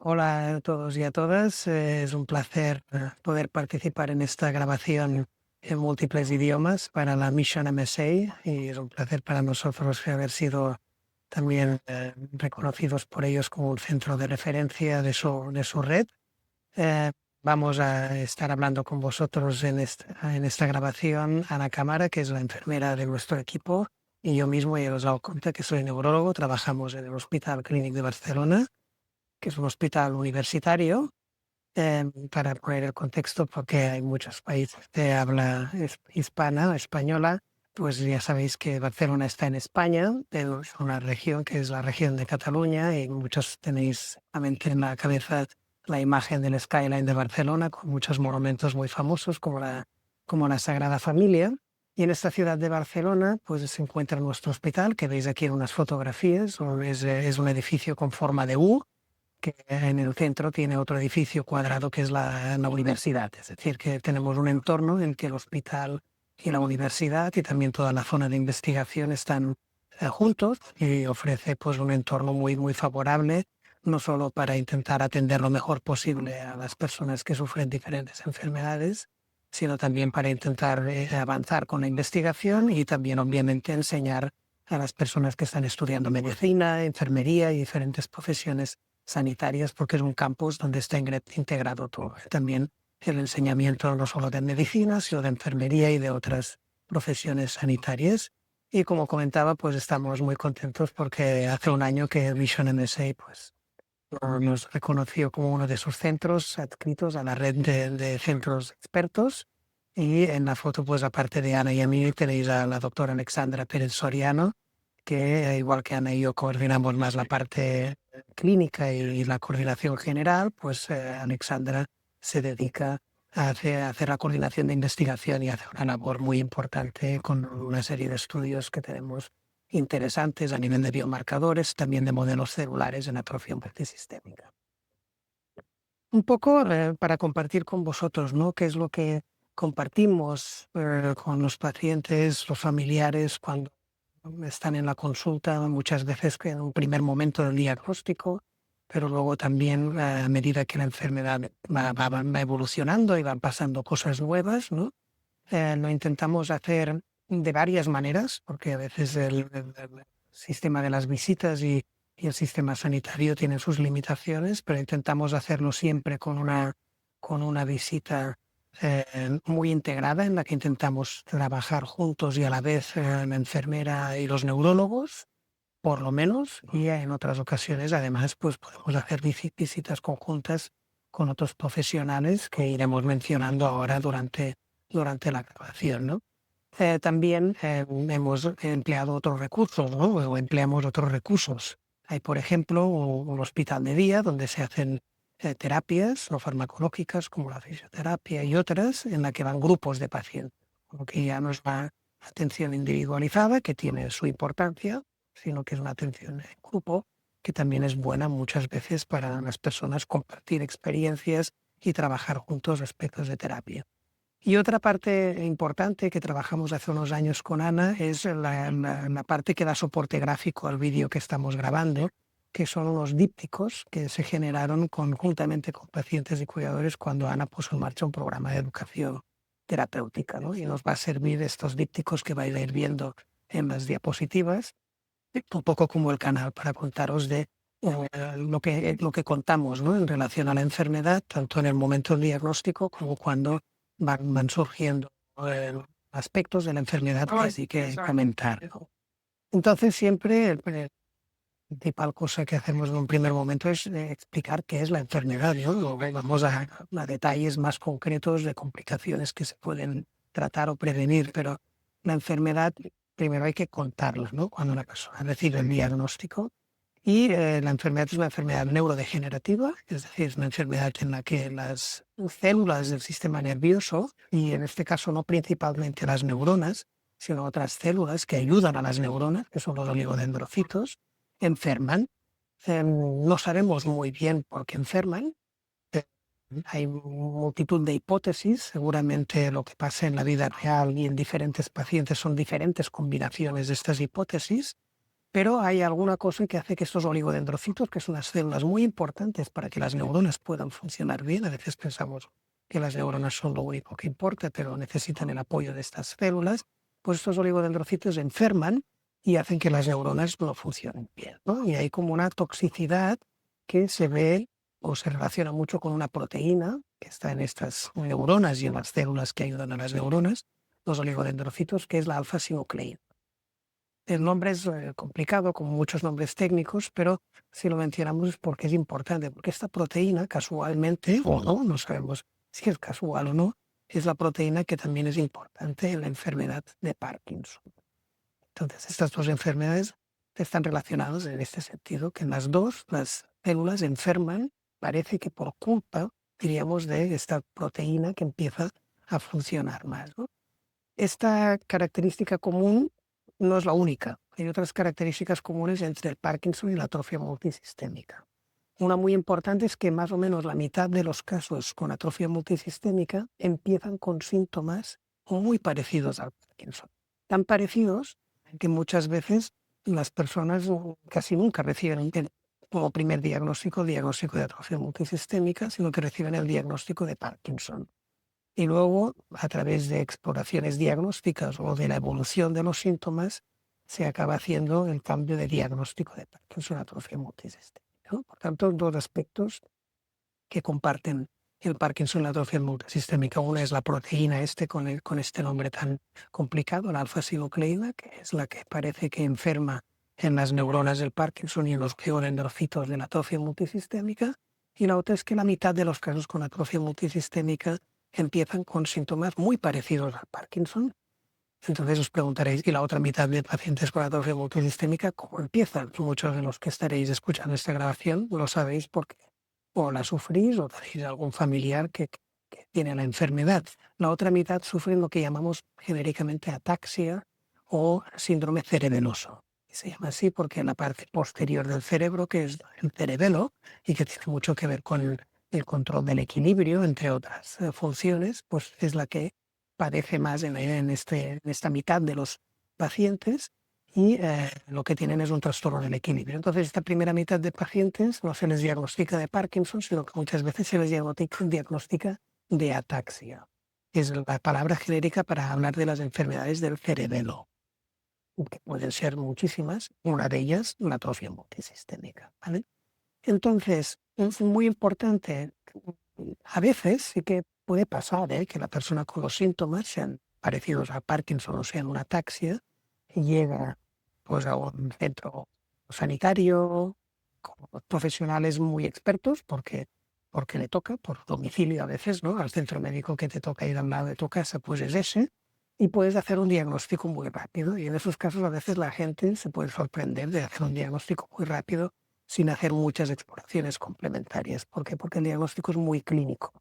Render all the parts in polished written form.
Hola a todos y a todas. Es un placer poder participar en esta grabación en múltiples idiomas para la Mission MSA y es un placer para nosotros haber sido también reconocidos por ellos como un centro de referencia de su red. Eh, Vamos a estar hablando con vosotros en esta grabación Ana Cámara, que es la enfermera de nuestro equipo, y yo mismo, ya os he dado cuenta que soy neurólogo, trabajamos en el Hospital Clínic de Barcelona, que es un hospital universitario. Para poner el contexto, porque hay muchos países de habla hispana, española, pues ya sabéis que Barcelona está en España, pero es una región que es la región de Cataluña y muchos tenéis a mente en la cabeza la imagen del skyline de Barcelona con muchos monumentos muy famosos como la Sagrada Familia. Y en esta ciudad de Barcelona pues se encuentra nuestro hospital, que veis aquí en unas fotografías. Es un edificio con forma de U, que en el centro tiene otro edificio cuadrado que es la universidad. Es decir, que tenemos un entorno en que el hospital y la universidad y también toda la zona de investigación están juntos, y ofrece pues un entorno muy, muy favorable, no solo para intentar atender lo mejor posible a las personas que sufren diferentes enfermedades, sino también para intentar avanzar con la investigación y también obviamente enseñar a las personas que están estudiando medicina, enfermería y diferentes profesiones sanitarias, porque es un campus donde está integrado todo. También el enseñamiento no solo de medicina, sino de enfermería y de otras profesiones sanitarias. Y como comentaba, pues estamos muy contentos porque hace un año que Vision MSA pues, nos reconoció como uno de sus centros adscritos a la red de centros expertos. Y en la foto, pues aparte de Ana y a mí, tenéis a la doctora Alexandra Pérez Soriano, que igual que Ana y yo coordinamos más la parte clínica y la coordinación general, pues Alexandra se dedica a hacer la coordinación de investigación y hace una labor muy importante con una serie de estudios que tenemos interesantes a nivel de biomarcadores, también de modelos celulares en atrofia multisistémica. Un poco para compartir con vosotros, ¿no? ¿Qué es lo que compartimos con los pacientes, los familiares, cuando están en la consulta? Muchas veces que en un primer momento del diagnóstico, pero luego también a medida que la enfermedad va evolucionando y van pasando cosas nuevas, ¿no? Lo intentamos hacer de varias maneras, porque a veces el sistema de las visitas y el sistema sanitario tienen sus limitaciones, pero intentamos hacerlo siempre con una visita muy integrada, en la que intentamos trabajar juntos y a la vez la enfermera y los neurólogos, por lo menos, y en otras ocasiones además pues podemos hacer visitas conjuntas con otros profesionales que iremos mencionando ahora durante la grabación, ¿no? También hemos empleado otros recursos, ¿no? O empleamos otros recursos. Hay, por ejemplo, un hospital de día donde se hacen terapias no farmacológicas como la fisioterapia y otras, en la que van grupos de pacientes, lo que ya no es una atención individualizada, que tiene su importancia, sino que es una atención en grupo, que también es buena muchas veces para las personas compartir experiencias y trabajar juntos aspectos de terapia. Y otra parte importante que trabajamos hace unos años con Ana es la parte que da soporte gráfico al vídeo que estamos grabando, que son unos dípticos que se generaron conjuntamente con pacientes y cuidadores cuando Ana puso en marcha un programa de educación terapéutica, ¿no? Y nos va a servir estos dípticos que vais a ir viendo en las diapositivas, un poco como el canal para contaros de lo que contamos, ¿no? En relación a la enfermedad, tanto en el momento del diagnóstico como cuando van surgiendo eh, aspectos de la enfermedad que sí que comentar, ¿no? Entonces, siempre la principal cosa que hacemos en un primer momento es explicar qué es la enfermedad, ¿no? Luego vamos a detalles más concretos de complicaciones que se pueden tratar o prevenir, pero la enfermedad primero hay que contarla, ¿no? Cuando una persona recibe el diagnóstico. Y la enfermedad es una enfermedad neurodegenerativa, es decir, es una enfermedad en la que las células del sistema nervioso, y en este caso no principalmente las neuronas, sino otras células que ayudan a las neuronas, que son los oligodendrocitos, enferman. No sabemos muy bien por qué enferman. eh, Hay multitud de hipótesis. Seguramente lo que pasa en la vida real y en diferentes pacientes son diferentes combinaciones de estas hipótesis. Pero hay alguna cosa que hace que estos oligodendrocitos, que son unas células muy importantes para que las neuronas puedan funcionar bien, a veces pensamos que las neuronas son lo único que importa, pero necesitan el apoyo de estas células, pues estos oligodendrocitos enferman y hacen que las neuronas no funcionen bien, ¿no? Y hay como una toxicidad que se ve o se relaciona mucho con una proteína que está en estas neuronas y en las células que ayudan a las neuronas, los oligodendrocitos, que es la alfa-sinucleína. El nombre es complicado, como muchos nombres técnicos, pero si lo mencionamos es porque es importante, porque esta proteína, casualmente, o no, no sabemos si es casual o no, es la proteína que también es importante en la enfermedad de Parkinson. Entonces, estas dos enfermedades están relacionadas en este sentido, que en las dos, las células enferman, parece que por culpa, diríamos, de esta proteína que empieza a funcionar más, ¿no? Esta característica común no es la única. Hay otras características comunes entre el Parkinson y la atrofia multisistémica. Una muy importante es que más o menos la mitad de los casos con atrofia multisistémica empiezan con síntomas muy parecidos al Parkinson. Tan parecidos que muchas veces las personas casi nunca reciben como primer diagnóstico de atrofia multisistémica, sino que reciben el diagnóstico de Parkinson. Y luego, a través de exploraciones diagnósticas o de la evolución de los síntomas, se acaba haciendo el cambio de diagnóstico de Parkinson, atrofia multisistémica, ¿no? Por tanto, dos aspectos que comparten el Parkinson y la atrofia multisistémica. Una es la proteína con este nombre tan complicado, la alfa-sinucleína, que es la que parece que enferma en las neuronas del Parkinson y en los oligodendrocitos de la atrofia multisistémica. Y la otra es que la mitad de los casos con atrofia multisistémica empiezan con síntomas muy parecidos al Parkinson. Entonces os preguntaréis, ¿y la otra mitad de pacientes con atrofia multisistémica cómo empiezan? Muchos de los que estaréis escuchando esta grabación lo sabéis porque o la sufrís o tenéis algún familiar que tiene la enfermedad. La otra mitad sufren lo que llamamos genéricamente ataxia o síndrome cerebeloso. Y se llama así porque en la parte posterior del cerebro, que es el cerebelo, y que tiene mucho que ver con el control del equilibrio, entre otras funciones, pues es la que padece más en esta mitad de los pacientes y lo que tienen es un trastorno del equilibrio. Entonces, esta primera mitad de pacientes no se les diagnostica de Parkinson, sino que muchas veces se les diagnostica de ataxia. Es la palabra genérica para hablar de las enfermedades del cerebelo, que pueden ser muchísimas, una de ellas la atrofia multisistémica, ¿vale? Entonces, es muy importante, a veces sí que puede pasar que la persona con los síntomas sean parecidos a Parkinson o sean una ataxia, y llega pues, a un centro sanitario con profesionales muy expertos, porque le toca, por domicilio a veces, ¿no? Al centro médico que te toca ir al lado de tu casa, pues es ese, y puedes hacer un diagnóstico muy rápido. Y en esos casos a veces la gente se puede sorprender de hacer un diagnóstico muy rápido sin hacer muchas exploraciones complementarias. ¿Por qué? Porque el diagnóstico es muy clínico.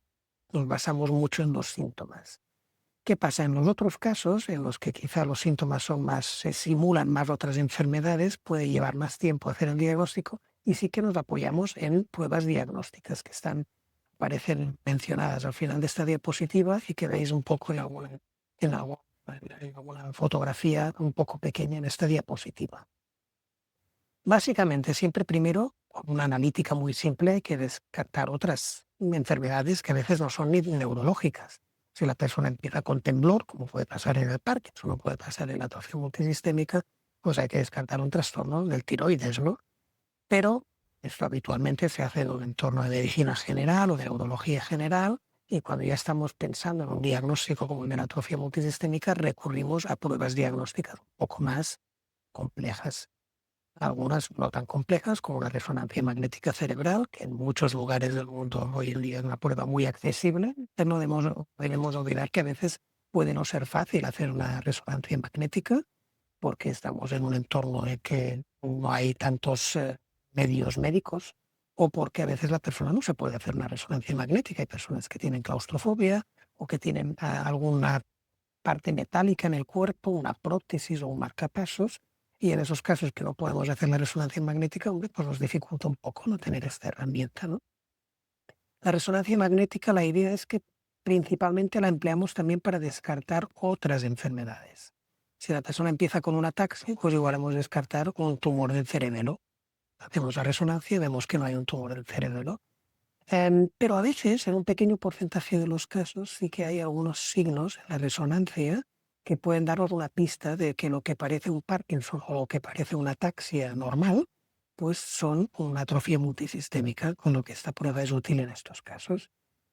Nos basamos mucho en los síntomas. ¿Qué pasa? En los otros casos, en los que quizá los síntomas son más, se simulan más otras enfermedades, puede llevar más tiempo hacer el diagnóstico y sí que nos apoyamos en pruebas diagnósticas que aparecen mencionadas al final de esta diapositiva y que veis un poco en alguna fotografía un poco pequeña en esta diapositiva. Básicamente, siempre primero, con una analítica muy simple, hay que descartar otras enfermedades que a veces no son ni neurológicas. Si la persona empieza con temblor, como puede pasar en el Parkinson o puede pasar en la atrofia multisistémica, pues hay que descartar un trastorno del tiroides, ¿no? Pero esto habitualmente se hace en un entorno de medicina general o de neurología general, y cuando ya estamos pensando en un diagnóstico como el de la atrofia multisistémica, recurrimos a pruebas diagnósticas un poco más complejas. Algunas no tan complejas como la resonancia magnética cerebral, que en muchos lugares del mundo hoy en día es una prueba muy accesible, pero no debemos olvidar que a veces puede no ser fácil hacer una resonancia magnética porque estamos en un entorno en que no hay tantos medios médicos o porque a veces la persona no se puede hacer una resonancia magnética. Hay personas que tienen claustrofobia o que tienen alguna parte metálica en el cuerpo, una prótesis o un marcapasos, y en esos casos que no podemos hacer la resonancia magnética, hombre, pues nos dificulta un poco no tener esta herramienta, ¿no? La resonancia magnética, la idea es que principalmente la empleamos también para descartar otras enfermedades. Si la persona empieza con un ataxia, pues igual hemos de descartar un tumor del cerebelo. Hacemos la resonancia y vemos que no hay un tumor del cerebelo. Pero a veces, en un pequeño porcentaje de los casos, sí que hay algunos signos en la resonancia que pueden darnos una pista de que lo que parece un Parkinson o lo que parece una ataxia normal, pues son una atrofia multisistémica, con lo que esta prueba es útil en estos casos.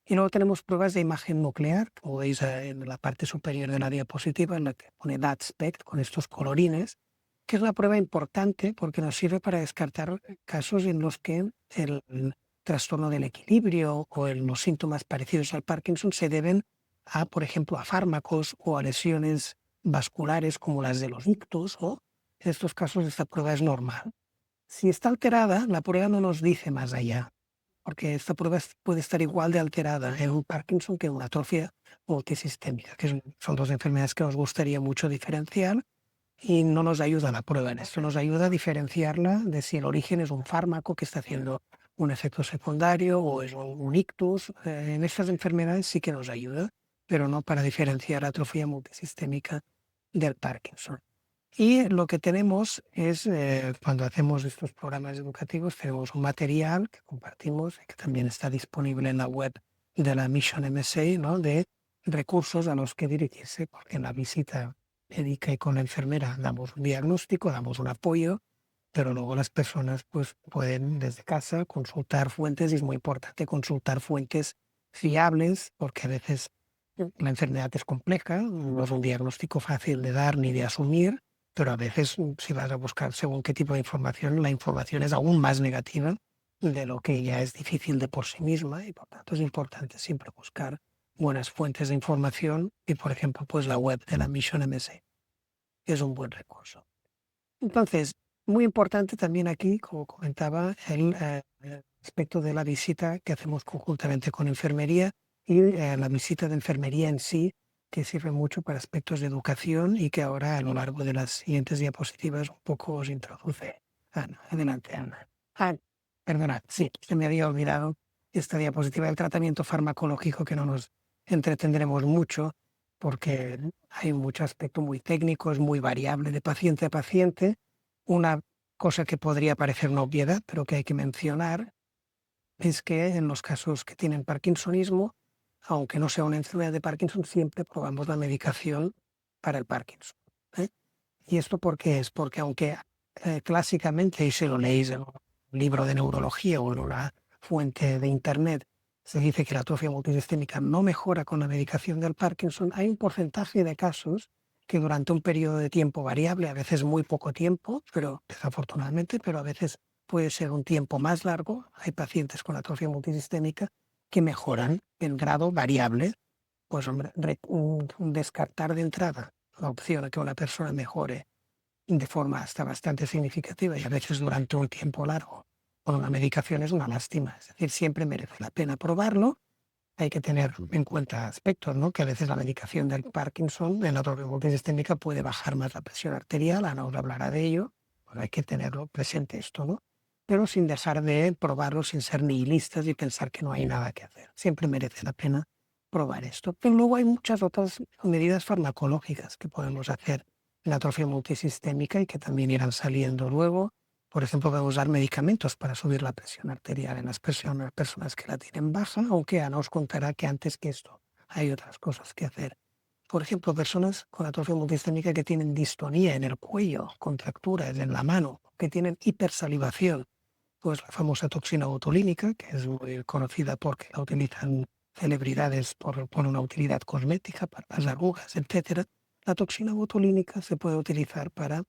Y luego tenemos pruebas de imagen nuclear, como veis en la parte superior de la diapositiva, en la que pone DAT-SPECT con estos colorines, que es una prueba importante porque nos sirve para descartar casos en los que el trastorno del equilibrio o los síntomas parecidos al Parkinson se deben a, por ejemplo, a fármacos o a lesiones vasculares como las de los ictus, ¿no? En estos casos esta prueba es normal. Si está alterada, la prueba no nos dice más allá, porque esta prueba puede estar igual de alterada en un Parkinson que en una atrofia multisistémica, que son dos enfermedades que nos gustaría mucho diferenciar y no nos ayuda la prueba en esto, nos ayuda a diferenciarla de si el origen es un fármaco que está haciendo un efecto secundario o es un ictus. En estas enfermedades sí que nos ayuda, pero no para diferenciar atrofia multisistémica del Parkinson. Y lo que tenemos es, cuando hacemos estos programas educativos, tenemos un material que compartimos y que también está disponible en la web de la Mission MSA, ¿no? De recursos a los que dirigirse, porque en la visita médica y con la enfermera damos un diagnóstico, damos un apoyo, pero luego las personas pues, pueden desde casa consultar fuentes y es muy importante consultar fuentes fiables, porque a veces la enfermedad es compleja, no es un diagnóstico fácil de dar ni de asumir, pero a veces si vas a buscar según qué tipo de información, la información es aún más negativa de lo que ya es difícil de por sí misma y por tanto es importante siempre buscar buenas fuentes de información y por ejemplo pues la web de la Mission MSA es un buen recurso. Entonces, muy importante también aquí, como comentaba, el aspecto de la visita que hacemos conjuntamente con enfermería y la visita de enfermería en sí, que sirve mucho para aspectos de educación y que ahora a lo largo de las siguientes diapositivas un poco os introduce. Ana, adelante, Ana. Perdonad, sí, se me había olvidado esta diapositiva del tratamiento farmacológico que no nos entretendremos mucho porque hay mucho aspecto muy técnico, es muy variable de paciente a paciente. Una cosa que podría parecer una obviedad, pero que hay que mencionar, es que en los casos que tienen parkinsonismo, aunque no sea una enfermedad de Parkinson, siempre probamos la medicación para el Parkinson. ¿Eh? ¿Y esto por qué es? Porque aunque clásicamente, y si lo leéis en un libro de neurología o en una fuente de internet, se dice que la atrofia multisistémica no mejora con la medicación del Parkinson, hay un porcentaje de casos que durante un periodo de tiempo variable, a veces muy poco tiempo, pero desafortunadamente, pero a veces puede ser un tiempo más largo, hay pacientes con atrofia multisistémica que mejoran en grado variable. Pues hombre, descartar de entrada la opción de que una persona mejore de forma hasta bastante significativa y a veces durante un tiempo largo con una medicación es una lástima. Es decir, siempre merece la pena probarlo. Hay que tener en cuenta aspectos, ¿no? Que a veces la medicación del Parkinson, en la atrofia multisistémica, puede bajar más la presión arterial. Ana os hablará de ello. Pues hay que tenerlo presente esto, ¿no? Pero sin dejar de probarlo, sin ser nihilistas y pensar que no hay nada que hacer. Siempre merece la pena probar esto. Pero luego hay muchas otras medidas farmacológicas que podemos hacer en la atrofia multisistémica y que también irán saliendo luego. Por ejemplo, podemos usar medicamentos para subir la presión arterial en las personas que la tienen baja, aunque Ana os contará que antes que esto hay otras cosas que hacer. Por ejemplo, personas con atrofia multisistémica que tienen distonía en el cuello, contracturas en la mano, que tienen hipersalivación, pues la famosa toxina botulínica, que es muy conocida porque la utilizan celebridades por una utilidad cosmética, para las arrugas, etcétera. La toxina botulínica se puede utilizar para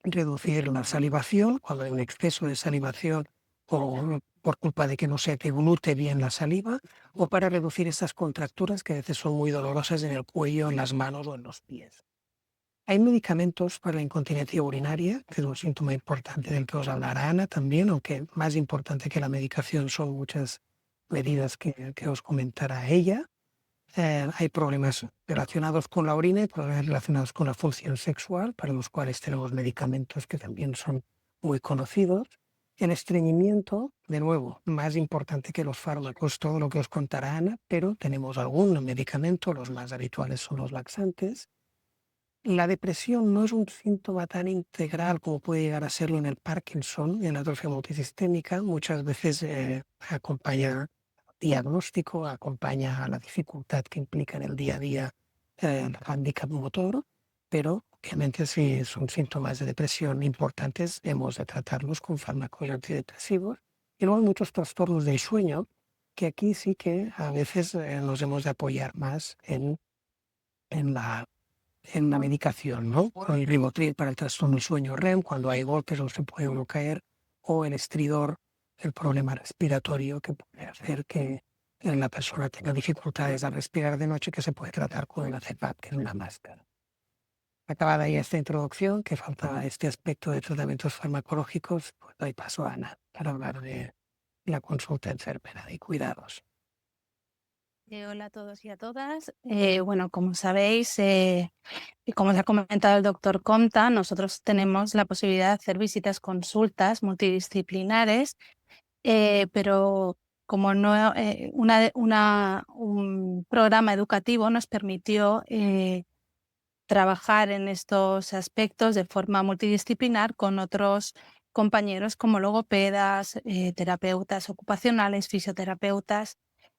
reducir la salivación, cuando hay un exceso de salivación o por culpa de que no se glute bien la saliva, o para reducir esas contracturas que a veces son muy dolorosas en el cuello, en las manos o en los pies. Hay medicamentos para la incontinencia urinaria, que es un síntoma importante del que os hablará Ana también, aunque más importante que la medicación son muchas medidas que os comentará ella. Hay problemas relacionados con la orina y problemas relacionados con la función sexual, para los cuales tenemos medicamentos que también son muy conocidos. En estreñimiento, de nuevo, más importante que los fármacos, todo lo que os contará Ana, pero tenemos algún medicamento, los más habituales son los laxantes. La depresión no es un síntoma tan integral como puede llegar a serlo en el Parkinson, en la atrofia multisistémica. Muchas veces acompaña diagnóstico, acompaña a la dificultad que implica en el día a día el hándicap motor, pero obviamente si son síntomas de depresión importantes, hemos de tratarlos con fármacos antidepresivos. Y luego hay muchos trastornos del sueño, que aquí sí que a veces nos hemos de apoyar más en la medicación, ¿no? Con el Rivotril para el trastorno del sueño REM, cuando hay golpes o se puede uno caer, o el Stridor, el problema respiratorio que puede hacer que la persona tenga dificultades al respirar de noche, que se puede tratar con una CPAP, que es una máscara. Acabada ahí esta introducción, que faltaba este aspecto de tratamientos farmacológicos, pues doy paso a Ana para hablar de la consulta enfermera y cuidados. Hola a todos y a todas. Bueno, como sabéis, y como os ha comentado el doctor Comta, nosotros tenemos la posibilidad de hacer visitas consultas multidisciplinares, pero como no, un programa educativo nos permitió trabajar en estos aspectos de forma multidisciplinar con otros compañeros como logopedas, terapeutas ocupacionales, fisioterapeutas.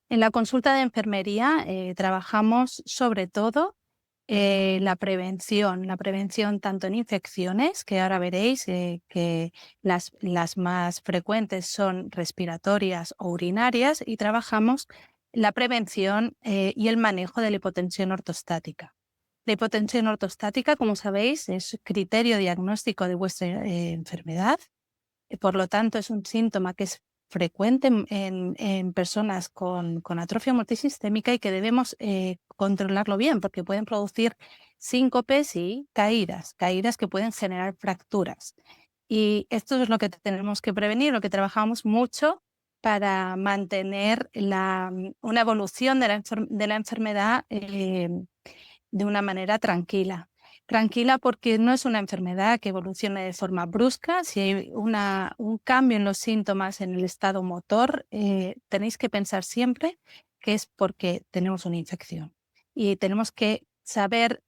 En la consulta de enfermería trabajamos sobre todo la prevención tanto en infecciones, que ahora veréis que las más frecuentes son respiratorias o urinarias, y trabajamos la prevención y el manejo de la hipotensión ortostática. La hipotensión ortostática, como sabéis, es criterio diagnóstico de vuestra enfermedad. Por lo tanto, es un síntoma que es frecuente en personas con atrofia multisistémica y que debemos controlarlo bien, porque pueden producir síncopes y caídas que pueden generar fracturas. Y esto es lo que tenemos que prevenir, lo que trabajamos mucho para mantener una evolución de la enfermedad de una manera tranquila. Tranquila porque no es una enfermedad que evolucione de forma brusca. Si hay un cambio en los síntomas, en el estado motor, tenéis que pensar siempre que es porque tenemos una infección. Y tenemos que saber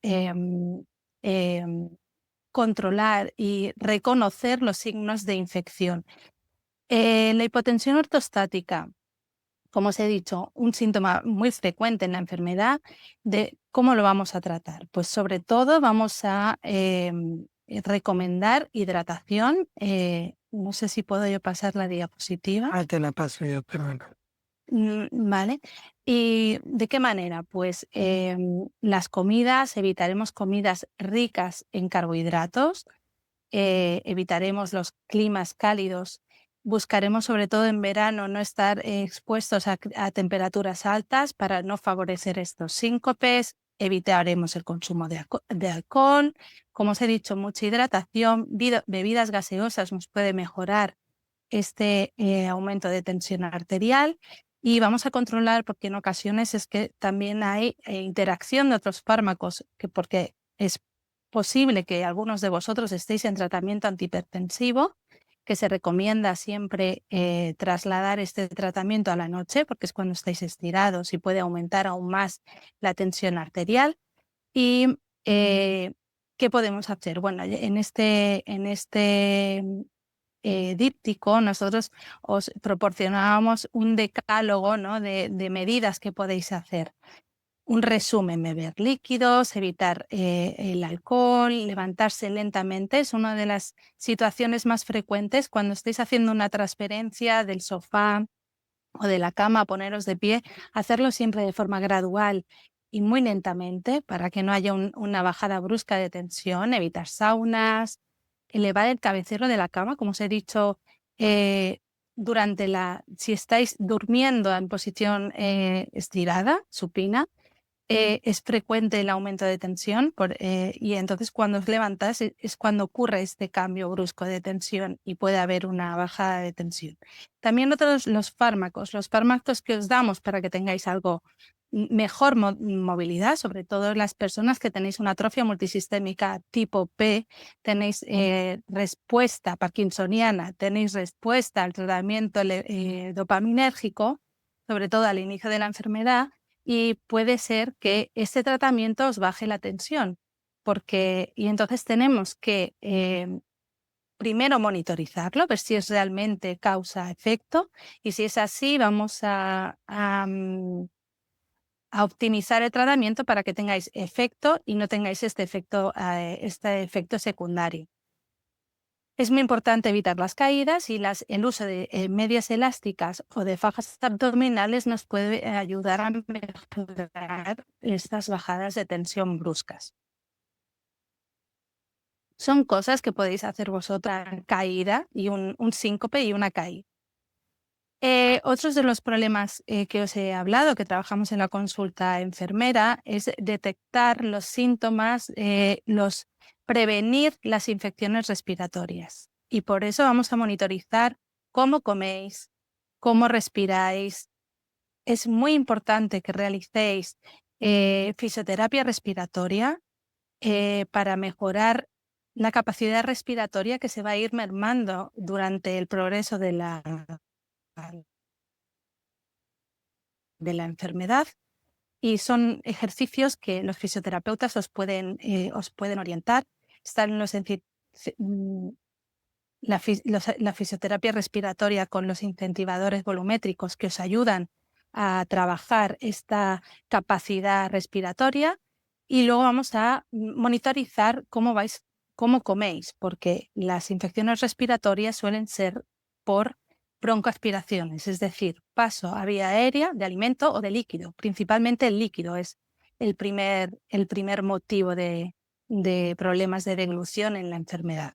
controlar y reconocer los signos de infección. La hipotensión ortostática, como os he dicho, un síntoma muy frecuente en la enfermedad. De ¿cómo lo vamos a tratar? Pues sobre todo vamos a recomendar hidratación. No sé si puedo yo pasar la diapositiva. Ah, te la paso yo, pero bueno. Vale. ¿Y de qué manera? Pues las comidas, evitaremos comidas ricas en carbohidratos, evitaremos los climas cálidos, buscaremos sobre todo en verano no estar expuestos a temperaturas altas para no favorecer estos síncopes, evitaremos el consumo de alcohol, como os he dicho, mucha hidratación, bebidas gaseosas nos puede mejorar este aumento de tensión arterial. Y vamos a controlar, porque en ocasiones es que también hay interacción de otros fármacos, porque es posible que algunos de vosotros estéis en tratamiento antihipertensivo, que se recomienda siempre trasladar este tratamiento a la noche, porque es cuando estáis estirados y puede aumentar aún más la tensión arterial. Y ¿qué podemos hacer? Bueno, en este díptico, nosotros os proporcionábamos un decálogo, ¿no?, de medidas que podéis hacer. Un resumen: beber líquidos, evitar el alcohol, levantarse lentamente. Es una de las situaciones más frecuentes cuando estáis haciendo una transferencia del sofá o de la cama, poneros de pie, hacerlo siempre de forma gradual y muy lentamente para que no haya una bajada brusca de tensión. Evitar saunas, elevar el cabecero de la cama, como os he dicho, eh, si estáis durmiendo en posición estirada, supina, es frecuente el aumento de tensión y entonces cuando os levantáis es cuando ocurre este cambio brusco de tensión y puede haber una bajada de tensión. También los fármacos que os damos para que tengáis algo mejor movilidad, sobre todo las personas que tenéis una atrofia multisistémica tipo P, tenéis respuesta parkinsoniana, tenéis respuesta al tratamiento dopaminérgico, sobre todo al inicio de la enfermedad, y puede ser que este tratamiento os baje la tensión. y entonces tenemos que primero monitorizarlo, ver si es realmente causa-efecto, y si es así, vamos a optimizar el tratamiento para que tengáis efecto y no tengáis este efecto secundario. Es muy importante evitar las caídas y el uso de medias elásticas o de fajas abdominales nos puede ayudar a mejorar estas bajadas de tensión bruscas. Son cosas que podéis hacer vosotras, una caída y un síncope y una caída. Otros de los problemas que os he hablado, que trabajamos en la consulta enfermera, es detectar los síntomas, prevenir las infecciones respiratorias. Y por eso vamos a monitorizar cómo coméis, cómo respiráis. Es muy importante que realicéis fisioterapia respiratoria para mejorar la capacidad respiratoria que se va a ir mermando durante el progreso de la enfermedad, y son ejercicios que los fisioterapeutas os pueden orientar. Están la fisioterapia respiratoria con los incentivadores volumétricos que os ayudan a trabajar esta capacidad respiratoria, y luego vamos a monitorizar cómo coméis, porque las infecciones respiratorias suelen ser por broncoaspiraciones, es decir, paso a vía aérea de alimento o de líquido. Principalmente el líquido es el primer motivo de problemas de deglución en la enfermedad.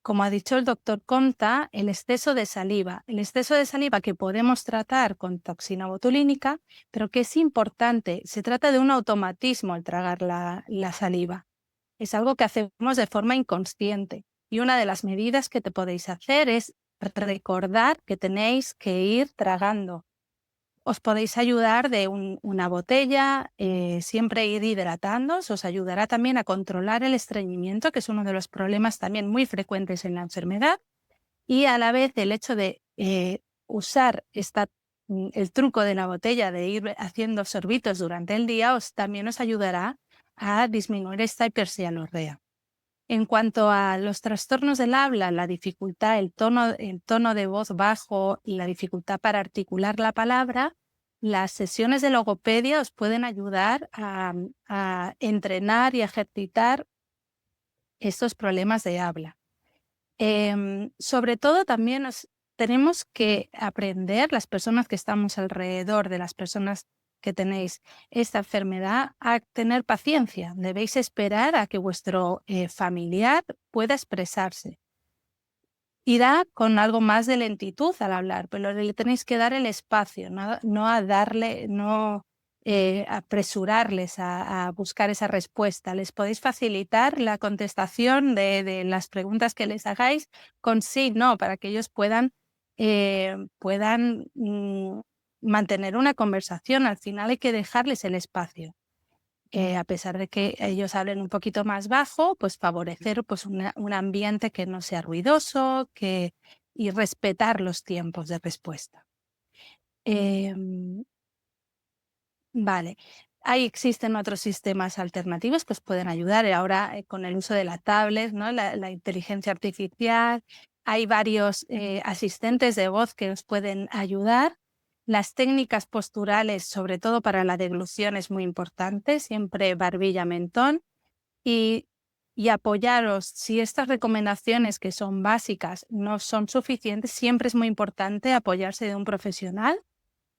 Como ha dicho el doctor Conta, el exceso de saliva que podemos tratar con toxina botulínica, pero que es importante, se trata de un automatismo al tragar la saliva. Es algo que hacemos de forma inconsciente, y una de las medidas que te podéis hacer es recordar que tenéis que ir tragando. Os podéis ayudar de una botella, siempre ir hidratándoos, os ayudará también a controlar el estreñimiento, que es uno de los problemas también muy frecuentes en la enfermedad, y a la vez el hecho de usar el truco de la botella, de ir haciendo sorbitos durante el día, también os ayudará a disminuir esta hipersialorrea. En cuanto a los trastornos del habla, la dificultad, el tono de voz bajo y la dificultad para articular la palabra, las sesiones de logopedia os pueden ayudar a entrenar y a ejercitar estos problemas de habla. Sobre todo también tenemos que aprender, las personas que estamos alrededor de las personas que tenéis esta enfermedad, a tener paciencia. Debéis esperar a que vuestro familiar pueda expresarse. Irá con algo más de lentitud al hablar, pero le tenéis que dar el espacio, no apresurarles a buscar esa respuesta. Les podéis facilitar la contestación de las preguntas que les hagáis con sí, no, para que ellos puedan mantener una conversación. Al final hay que dejarles el espacio. A pesar de que ellos hablen un poquito más bajo, pues favorecer pues, un ambiente que no sea ruidoso y respetar los tiempos de respuesta. Vale. Ahí existen otros sistemas alternativos que os pueden ayudar. Ahora con el uso de la tablet, ¿no? la inteligencia artificial, hay varios asistentes de voz que os pueden ayudar. Las técnicas posturales, sobre todo para la deglución, es muy importante, siempre barbilla, mentón, y apoyaros. Si estas recomendaciones, que son básicas, no son suficientes, siempre es muy importante apoyarse de un profesional.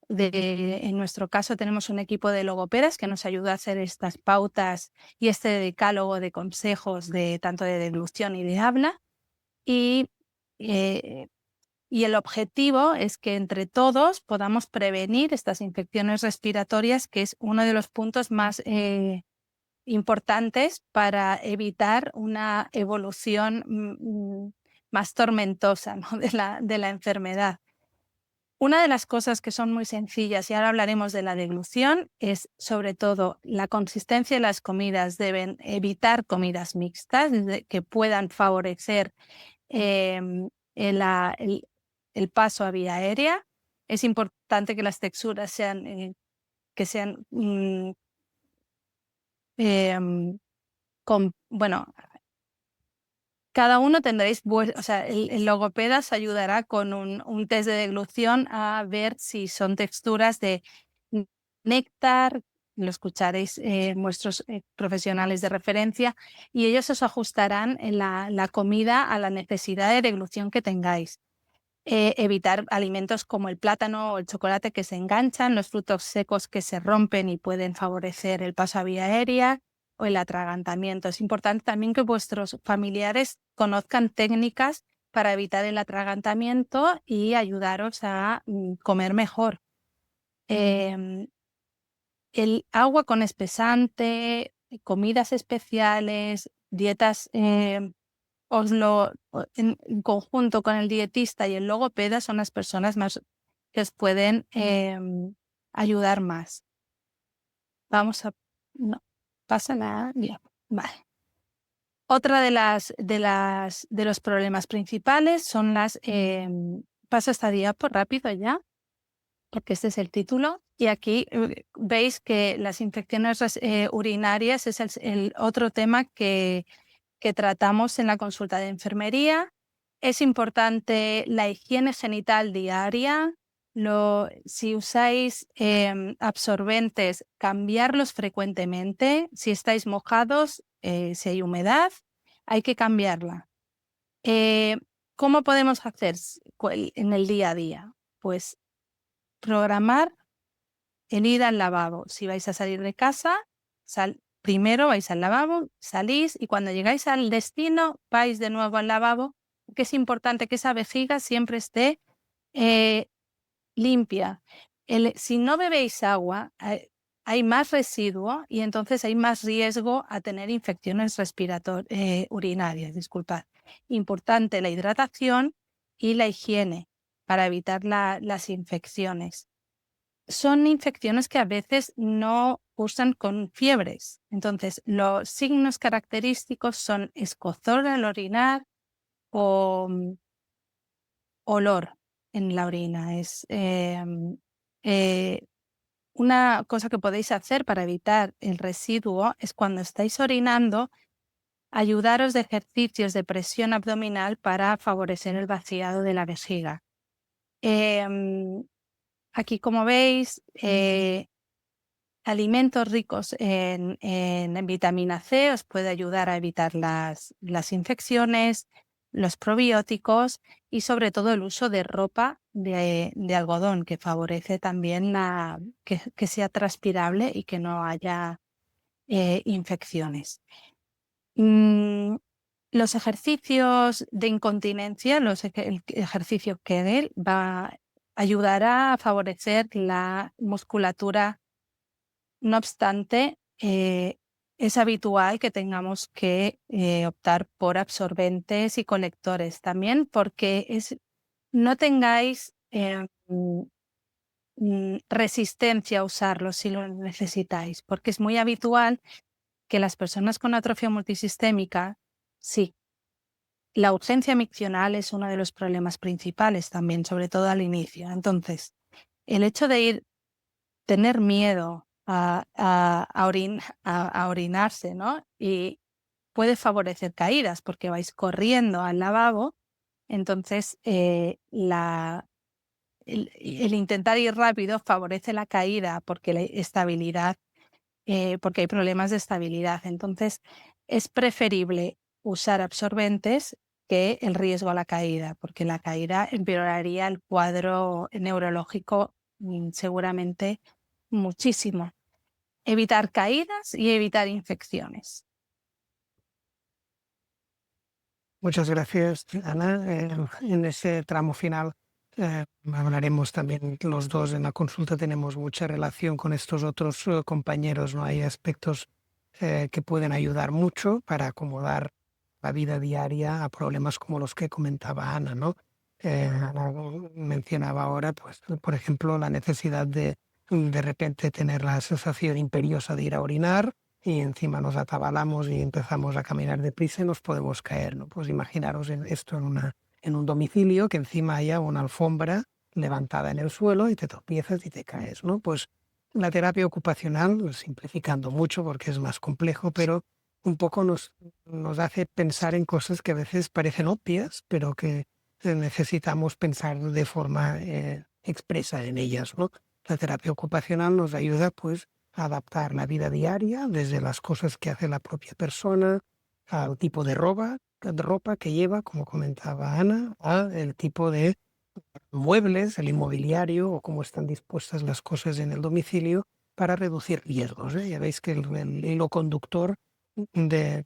En nuestro caso tenemos un equipo de logopedas que nos ayuda a hacer estas pautas y este decálogo de consejos tanto de deglución y de habla, y el objetivo es que entre todos podamos prevenir estas infecciones respiratorias, que es uno de los puntos más importantes para evitar una evolución más tormentosa, ¿no? de la enfermedad. Una de las cosas que son muy sencillas, y ahora hablaremos de la deglución, es sobre todo la consistencia de las comidas. Deben evitar comidas mixtas que puedan favorecer el paso a vía aérea. Es importante que las texturas sean bueno, cada uno tendréis, o sea, el logopeda os ayudará con un test de deglución a ver si son texturas de néctar, lo escucharéis vuestros profesionales de referencia, y ellos os ajustarán en la comida a la necesidad de deglución que tengáis. Evitar alimentos como el plátano o el chocolate que se enganchan, los frutos secos que se rompen y pueden favorecer el paso a vía aérea o el atragantamiento. Es importante también que vuestros familiares conozcan técnicas para evitar el atragantamiento y ayudaros a comer mejor. El agua con espesante, comidas especiales, dietas en conjunto con el dietista y el logopeda son las personas más que os pueden ayudar más. Vamos a... No, pasa nada. Ya, vale. Otra de los problemas principales son las... paso esta diapo rápido ya, porque este es el título. Y aquí veis que las infecciones urinarias es el otro tema que tratamos en la consulta de enfermería. Es importante la higiene genital diaria. Si usáis absorbentes, cambiarlos frecuentemente. Si estáis mojados, si hay humedad, hay que cambiarla. ¿Cómo podemos hacer en el día a día? Pues programar el ir al lavabo. Si vais a salir de casa, primero vais al lavabo, salís y cuando llegáis al destino vais de nuevo al lavabo, porque es importante que esa vejiga siempre esté limpia. Si no bebéis agua, hay más residuo y entonces hay más riesgo a tener infecciones urinarias. Disculpad. Importante la hidratación y la higiene para evitar las infecciones. Son infecciones que a veces no cursan con fiebres. Entonces, los signos característicos son escozor al orinar o olor en la orina. Es una cosa que podéis hacer para evitar el residuo es cuando estáis orinando, ayudaros de ejercicios de presión abdominal para favorecer el vaciado de la vejiga. Aquí, como veis, alimentos ricos en vitamina C os puede ayudar a evitar las infecciones, los probióticos y sobre todo el uso de ropa de algodón, que favorece también que sea transpirable y que no haya infecciones. Los ejercicios de incontinencia, el ejercicio Kegel, ayudará a favorecer la musculatura. No obstante, es habitual que tengamos que optar por absorbentes y colectores también, porque no tengáis resistencia a usarlos si lo necesitáis, porque es muy habitual que las personas con atrofia multisistémica, sí, la urgencia miccional es uno de los problemas principales también, sobre todo al inicio. Entonces, el hecho de tener miedo a orinarse, ¿no? Y puede favorecer caídas porque vais corriendo al lavabo, entonces el intentar ir rápido favorece la caída porque la estabilidad, porque hay problemas de estabilidad. Entonces es preferible usar absorbentes que el riesgo a la caída, porque la caída empeoraría el cuadro neurológico seguramente muchísimo. Evitar caídas y evitar infecciones. Muchas gracias, Ana. En ese tramo final hablaremos también los dos. En la consulta tenemos mucha relación con estos otros compañeros, ¿no? Hay aspectos que pueden ayudar mucho para acomodar la vida diaria a problemas como los que comentaba Ana, ¿no? Ana mencionaba ahora, pues, por ejemplo, la necesidad de repente tener la sensación imperiosa de ir a orinar y encima nos atabalamos y empezamos a caminar deprisa y nos podemos caer, ¿no? Pues imaginaros esto en un domicilio, que encima haya una alfombra levantada en el suelo y te tropiezas y te caes, ¿no? Pues La terapia ocupacional, simplificando mucho porque es más complejo, pero un poco nos hace pensar en cosas que a veces parecen obvias, pero que necesitamos pensar de forma expresa en ellas, ¿no? La terapia ocupacional nos ayuda pues a adaptar la vida diaria, desde las cosas que hace la propia persona, al tipo de ropa que lleva, como comentaba Ana, al tipo de muebles, el inmobiliario o cómo están dispuestas las cosas en el domicilio para reducir riesgos, ¿eh? Ya veis que el hilo conductor de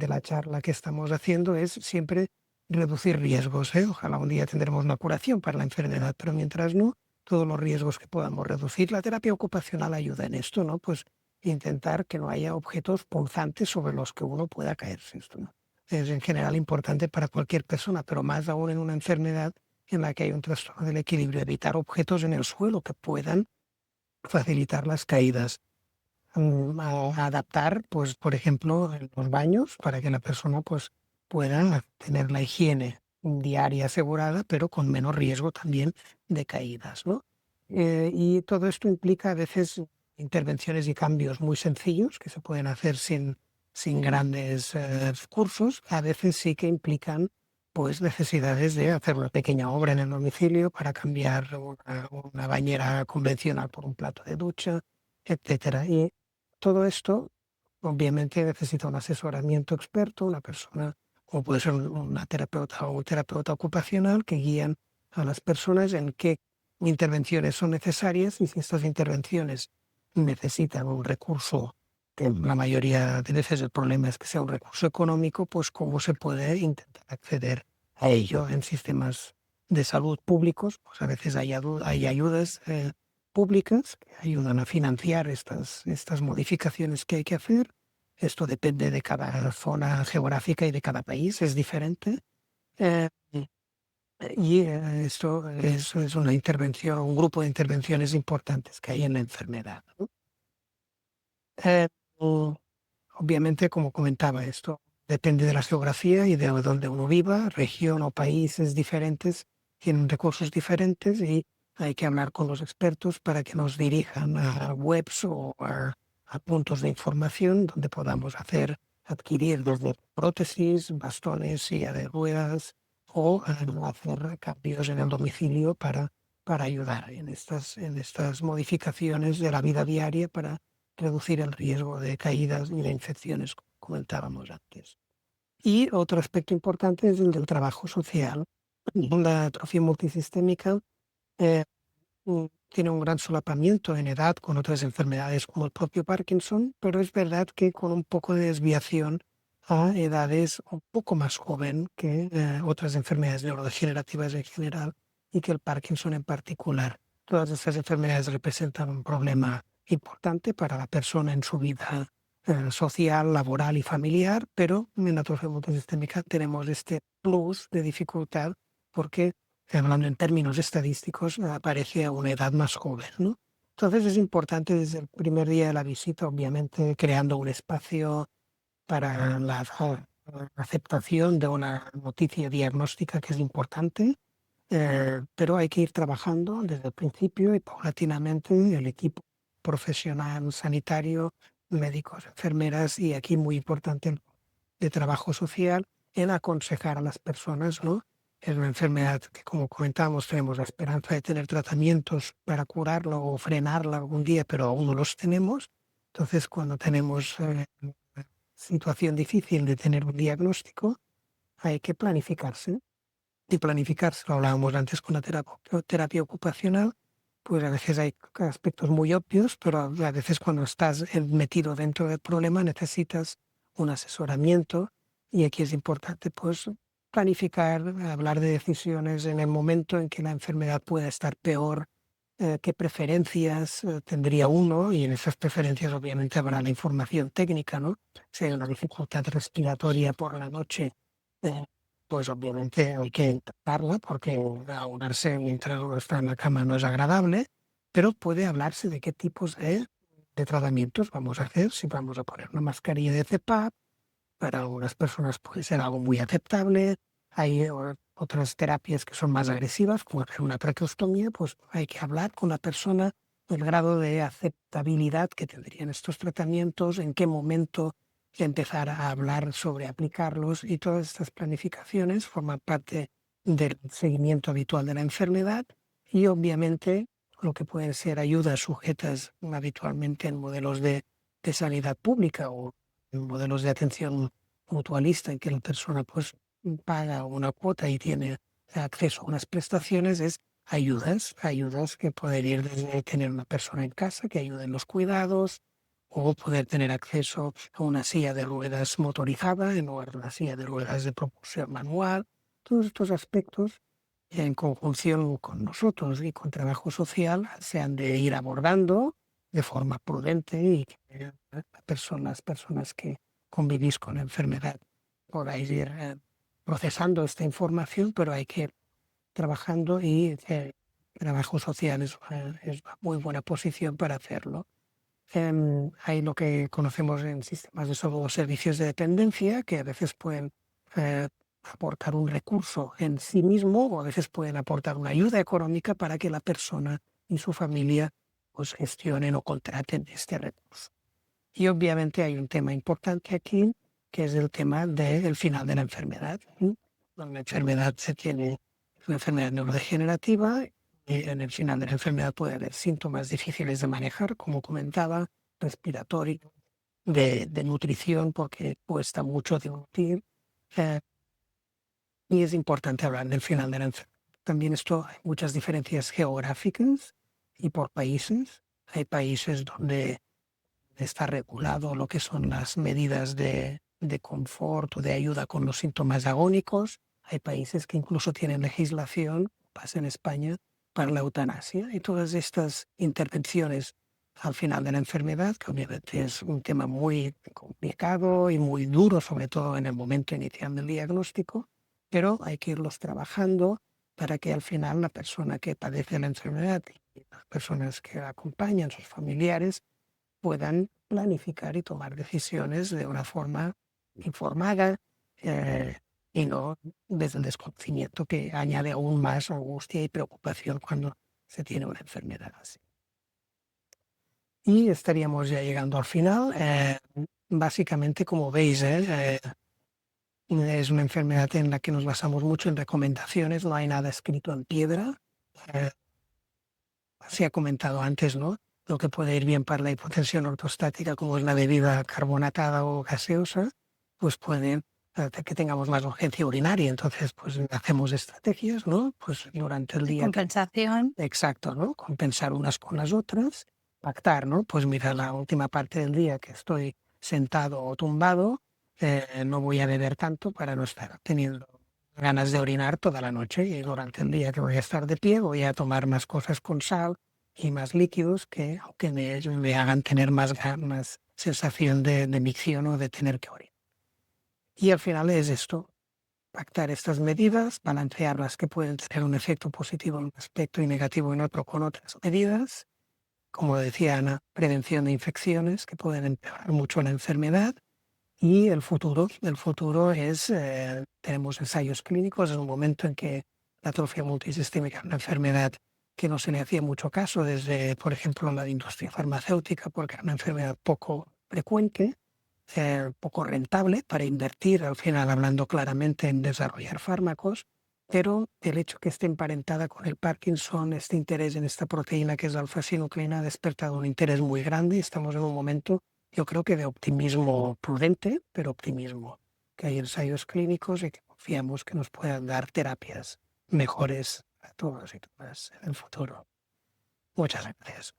la charla que estamos haciendo es siempre reducir riesgos, ¿eh? Ojalá un día tendremos una curación para la enfermedad, pero mientras no, todos los riesgos que podamos reducir. La terapia ocupacional ayuda en esto, ¿no? Pues intentar que no haya objetos punzantes sobre los que uno pueda caerse. Esto, ¿no? Es en general importante para cualquier persona, pero más aún en una enfermedad en la que hay un trastorno del equilibrio, evitar objetos en el suelo que puedan facilitar las caídas. Adaptar, pues, por ejemplo, los baños para que la persona pues, pueda tener la higiene diaria asegurada, pero con menos riesgo también de caídas, ¿no? Y todo esto implica a veces intervenciones y cambios muy sencillos que se pueden hacer sin grandes recursos. A veces sí que implican pues necesidades de hacer una pequeña obra en el domicilio para cambiar una bañera convencional por un plato de ducha, etcétera. Y todo esto obviamente necesita un asesoramiento experto, una persona, como puede ser una terapeuta o un terapeuta ocupacional, que guían a las personas en qué intervenciones son necesarias y si estas intervenciones necesitan un recurso, que la mayoría de veces el problema es que sea un recurso económico, pues cómo se puede intentar acceder a ello en sistemas de salud públicos. Pues a veces hay ayudas públicas que ayudan a financiar estas modificaciones que hay que hacer. Esto depende de cada zona geográfica y de cada país, es diferente. Eh, Esto es una intervención, un grupo de intervenciones importantes que hay en la enfermedad, ¿no? Eh, mm, Obviamente, como comentaba, esto depende de la geografía y de donde uno viva, región o países diferentes tienen recursos diferentes y hay que hablar con los expertos para que nos dirijan a webs o a puntos de información donde podamos adquirir desde prótesis, bastones, silla de ruedas o hacer cambios en el domicilio para ayudar en estas modificaciones de la vida diaria para reducir el riesgo de caídas y de infecciones, como comentábamos antes. Y otro aspecto importante es el del trabajo social. La atrofia multisistémica eh, tiene un gran solapamiento en edad con otras enfermedades como el propio Parkinson, pero es verdad que con un poco de desviación a edades un poco más joven que otras enfermedades neurodegenerativas en general y que el Parkinson en particular. Todas estas enfermedades representan un problema importante para la persona en su vida social, laboral y familiar, pero en la atrofia multisistémica tenemos este plus de dificultad porque hablando en términos estadísticos, aparece a una edad más joven, ¿no? Entonces es importante desde el primer día de la visita, obviamente, creando un espacio para la aceptación de una noticia diagnóstica que es importante, pero hay que ir trabajando desde el principio y paulatinamente el equipo profesional sanitario, médicos, enfermeras y aquí muy importante el de trabajo social en aconsejar a las personas, ¿no? Es una enfermedad que, como comentábamos, tenemos la esperanza de tener tratamientos para curarla o frenarla algún día, pero aún no los tenemos. Entonces, cuando tenemos situación difícil de tener un diagnóstico, hay que planificarse. Y planificarse, lo hablábamos antes con la terapia ocupacional, pues a veces hay aspectos muy obvios, pero a veces cuando estás metido dentro del problema necesitas un asesoramiento y aquí es importante pues planificar, hablar de decisiones en el momento en que la enfermedad pueda estar peor, qué preferencias tendría uno y en esas preferencias obviamente habrá la información técnica, ¿no? Si hay una dificultad respiratoria por la noche, eh, pues obviamente hay que tratarla porque aunarse mientras uno está en la cama no es agradable, pero puede hablarse de qué tipos de tratamientos vamos a hacer, si vamos a poner una mascarilla de CPAP, para algunas personas puede ser algo muy aceptable. Hay otras terapias que son más agresivas, como hacer una traqueostomía, pues hay que hablar con la persona el grado de aceptabilidad que tendrían estos tratamientos, en qué momento empezar a hablar sobre aplicarlos, y todas estas planificaciones forman parte del seguimiento habitual de la enfermedad. Y obviamente lo que pueden ser ayudas sujetas habitualmente en modelos de sanidad pública o en modelos de atención mutualista, en que la persona pues paga una cuota y tiene acceso a unas prestaciones, es ayudas que pueden ir desde tener una persona en casa que ayude en los cuidados, o poder tener acceso a una silla de ruedas motorizada en lugar de una silla de ruedas de propulsión manual. Todos estos aspectos, en conjunción con nosotros y con trabajo social, se han de ir abordando de forma prudente, y que las personas que convivís con la enfermedad podáis ir procesando esta información, pero hay que ir trabajando, y trabajo social es una muy buena posición para hacerlo. Hay lo que conocemos en sistemas de servicios de dependencia, que a veces pueden aportar un recurso en sí mismo, o a veces pueden aportar una ayuda económica para que la persona y su familia pues gestionen o contraten este recurso. Y obviamente hay un tema importante aquí, que es el tema del final de la enfermedad. La enfermedad es una enfermedad neurodegenerativa, y en el final de la enfermedad puede haber síntomas difíciles de manejar, como comentaba, respiratorio, de nutrición, porque cuesta mucho dilutir. eh, y es importante hablar del final de la enfermedad. También hay muchas diferencias geográficas y por países. Hay países donde está regulado lo que son las medidas de confort o de ayuda con los síntomas agónicos. Hay países que incluso tienen legislación, pasa en España, para la eutanasia, y todas estas intervenciones al final de la enfermedad, que obviamente es un tema muy complicado y muy duro, sobre todo en el momento inicial del diagnóstico, pero hay que irlos trabajando para que al final la persona que padece la enfermedad y las personas que la acompañan, sus familiares, puedan planificar y tomar decisiones de una forma informada, y no desde el desconocimiento, que añade aún más angustia y preocupación cuando se tiene una enfermedad así. Y estaríamos ya llegando al final. Básicamente, como veis, es una enfermedad en la que nos basamos mucho en recomendaciones, no hay nada escrito en piedra. Eh, Se ha comentado antes, ¿no? Lo que puede ir bien para la hipotensión ortostática, como es la bebida carbonatada o gaseosa, pues puede hacer que tengamos más urgencia urinaria. Entonces, pues hacemos estrategias, ¿no? Pues durante el De día. compensación. Exacto, ¿no? Compensar unas con las otras, pactar, ¿no? Pues mira, la última parte del día que estoy sentado o tumbado, no voy a beber tanto para no estar teniendo ganas de orinar toda la noche, y durante el día que voy a estar de pie voy a tomar más cosas con sal y más líquidos que aunque me hagan tener más sensación de micción o de tener que orinar. Y al final es esto, pactar estas medidas, balancearlas, que pueden tener un efecto positivo en un aspecto y negativo en otro con otras medidas. Como decía Ana, prevención de infecciones que pueden empeorar mucho la enfermedad. Y el futuro es, tenemos ensayos clínicos en un momento en que la atrofia multisistémica es una enfermedad que no se le hacía mucho caso desde, por ejemplo, la industria farmacéutica, porque era una enfermedad poco frecuente, poco rentable para invertir, al final, hablando claramente, en desarrollar fármacos. Pero el hecho que esté emparentada con el Parkinson, este interés en esta proteína que es alfa-sinucleína, ha despertado un interés muy grande. Estamos en un momento, yo creo que de optimismo prudente, pero optimismo, que hay ensayos clínicos y que confiamos que nos puedan dar terapias mejores a todos y todas en el futuro. Muchas gracias.